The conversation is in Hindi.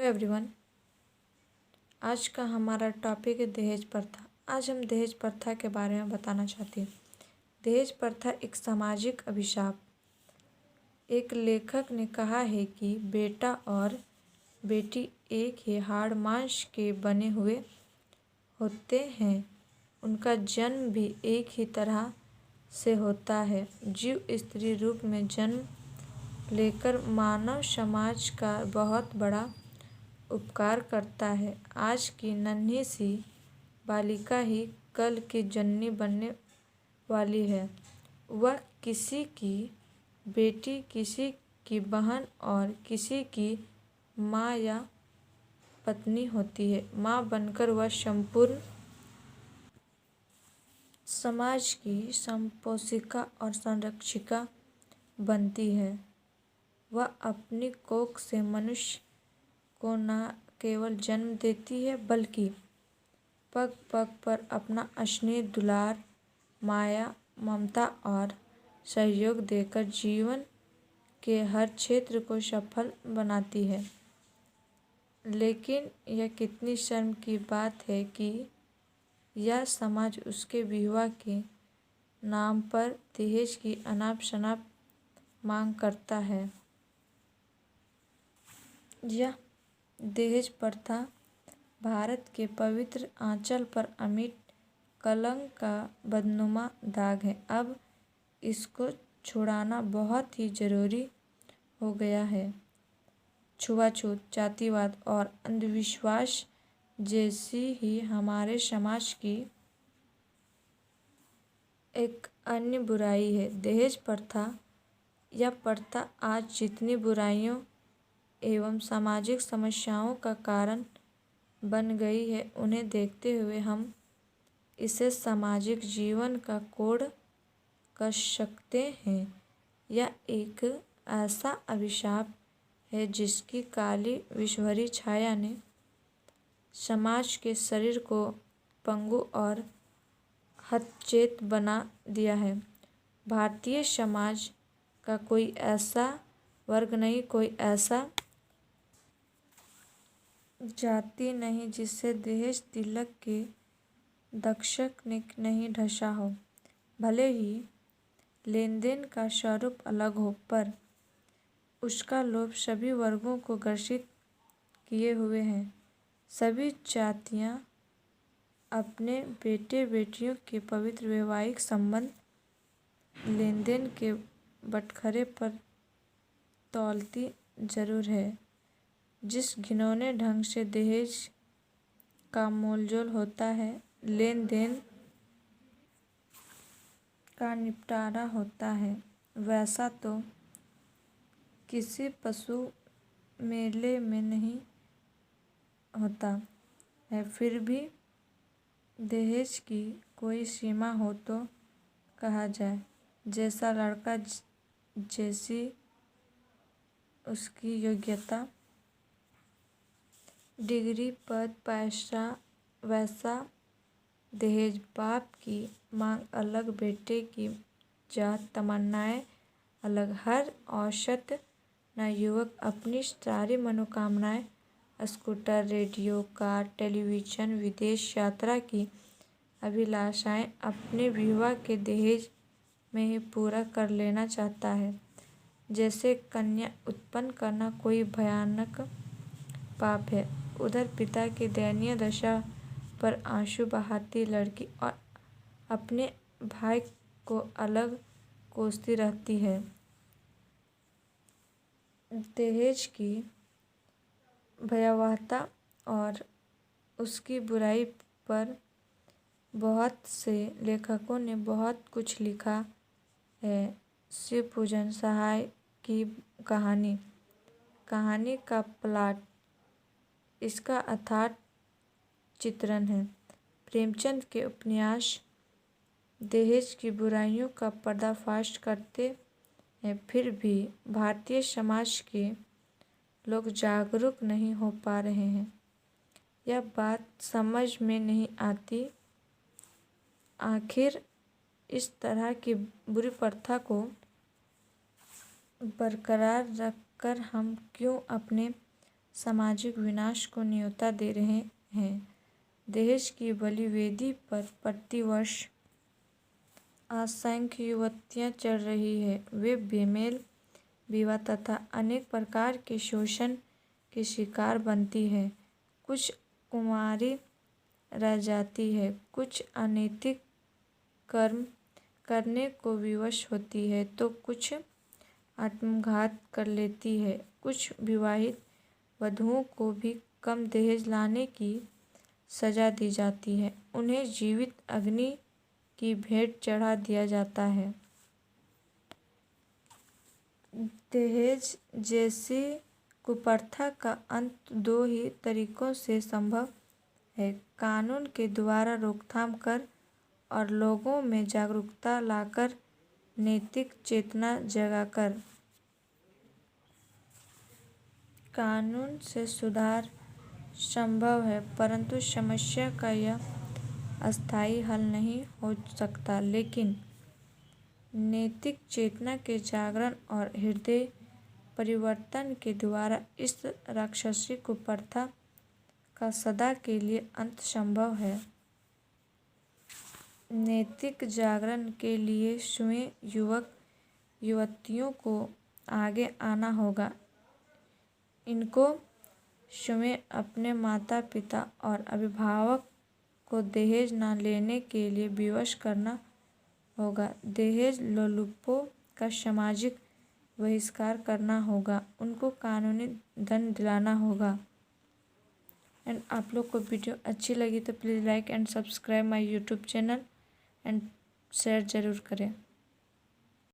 एवरीवन। आज का हमारा टॉपिक है दहेज प्रथा। आज हम दहेज प्रथा के बारे में बताना चाहते हैं। दहेज प्रथा एक सामाजिक अभिशाप। एक लेखक ने कहा है कि बेटा और बेटी एक ही हाड़ मांस के बने हुए होते हैं, उनका जन्म भी एक ही तरह से होता है। जीव स्त्री रूप में जन्म लेकर मानव समाज का बहुत बड़ा उपकार करता है। आज की नन्ही सी बालिका ही कल की जननी बनने वाली है। वह किसी की बेटी, किसी की बहन और किसी की माँ या पत्नी होती है। माँ बनकर वह संपूर्ण समाज की संपोषिका और संरक्षिका बनती है। वह अपनी कोख से मनुष्य को न केवल जन्म देती है, बल्कि पग पग पर अपना स्नेह, दुलार, माया, ममता और सहयोग देकर जीवन के हर क्षेत्र को सफल बनाती है। लेकिन यह कितनी शर्म की बात है कि यह समाज उसके विवाह के नाम पर दहेज की अनाप शनाप मांग करता है। यह दहेज प्रथा भारत के पवित्र आंचल पर अमिट कलंक का बदनुमा दाग है। अब इसको छुड़ाना बहुत ही जरूरी हो गया है। छुआछूत, जातिवाद और अंधविश्वास जैसी ही हमारे समाज की एक अन्य बुराई है दहेज प्रथा। यह प्रथा आज जितनी बुराइयों एवं सामाजिक समस्याओं का कारण बन गई है, उन्हें देखते हुए हम इसे सामाजिक जीवन का कोड कह सकते हैं। यह एक ऐसा अभिशाप है जिसकी काली विषभरी छाया ने समाज के शरीर को पंगु और हतचेत बना दिया है। भारतीय समाज का कोई ऐसा वर्ग नहीं, कोई ऐसा जाति नहीं जिससे दहेज तिलक के दंशक ने नहीं ढसा हो। भले ही लेन देन का स्वरूप अलग हो, पर उसका लोभ सभी वर्गों को ग्रसित किए हुए है। सभी जातियां अपने बेटे बेटियों के पवित्र वैवाहिक संबंध लेन देन के बटखरे पर तौलती जरूर है। जिस घिनौने ढंग से दहेज का मोलजोल होता है, लेन देन का निपटारा होता है, वैसा तो किसी पशु मेले में नहीं होता है। फिर भी दहेज की कोई सीमा हो तो कहा जाए। जैसा लड़का, जैसी उसकी योग्यता, डिग्री, पद, पैसा, वैसा दहेज। बाप की मांग अलग, बेटे की जात तमन्नाएं अलग। हर औसत नवयुवक अपनी सारी मनोकामनाएं स्कूटर, रेडियो, कार, टेलीविज़न, विदेश यात्रा की अभिलाषाएं अपने विवाह के दहेज में ही पूरा कर लेना चाहता है। जैसे कन्या उत्पन्न करना कोई भयानक पाप है। उधर पिता की दयनीय दशा पर आंसू बहाती लड़की और अपने भाई को अलग कोसती रहती है। दहेज की भयावहता और उसकी बुराई पर बहुत से लेखकों ने बहुत कुछ लिखा है। शिवपूजन सहाय की कहानी का प्लॉट इसका अथाह चित्रण है। प्रेमचंद के उपन्यास दहेज की बुराइयों का पर्दाफाश करते हैं। फिर भी भारतीय समाज के लोग जागरूक नहीं हो पा रहे हैं। यह बात समझ में नहीं आती, आखिर इस तरह की बुरी प्रथा को बरकरार रखकर हम क्यों अपने सामाजिक विनाश को न्योता दे रहे हैं। दहेज की बलिवेदी पर प्रतिवर्ष असंख्य युवतियां चढ़ रही है। वे बेमेल विवाह तथा अनेक प्रकार के शोषण के शिकार बनती है। कुछ कुंवारी रह जाती है, कुछ अनैतिक कर्म करने को विवश होती है तो कुछ आत्मघात कर लेती है। कुछ विवाहित वधुओं को भी कम दहेज लाने की सजा दी जाती है। उन्हें जीवित अग्नि की भेंट चढ़ा दिया जाता है। दहेज जैसी कुप्रथा का अंत दो ही तरीकों से संभव है: कानून के द्वारा रोकथाम कर और लोगों में जागरूकता लाकर, नैतिक चेतना जगाकर। कानून से सुधार संभव है, परंतु समस्या का यह अस्थायी हल नहीं हो सकता। लेकिन नैतिक चेतना के जागरण और हृदय परिवर्तन के द्वारा इस राक्षसी कुप्रथा का सदा के लिए अंत संभव है। नैतिक जागरण के लिए स्वयं युवक युवतियों को आगे आना होगा। इनको स्वयं अपने माता पिता और अभिभावक को दहेज न लेने के लिए विवश करना होगा। दहेज लोलुपों का सामाजिक बहिष्कार करना होगा, उनको कानूनी दंड दिलाना होगा। एंड आप लोग को वीडियो अच्छी लगी तो please like and subscribe my YouTube channel and share ज़रूर करें।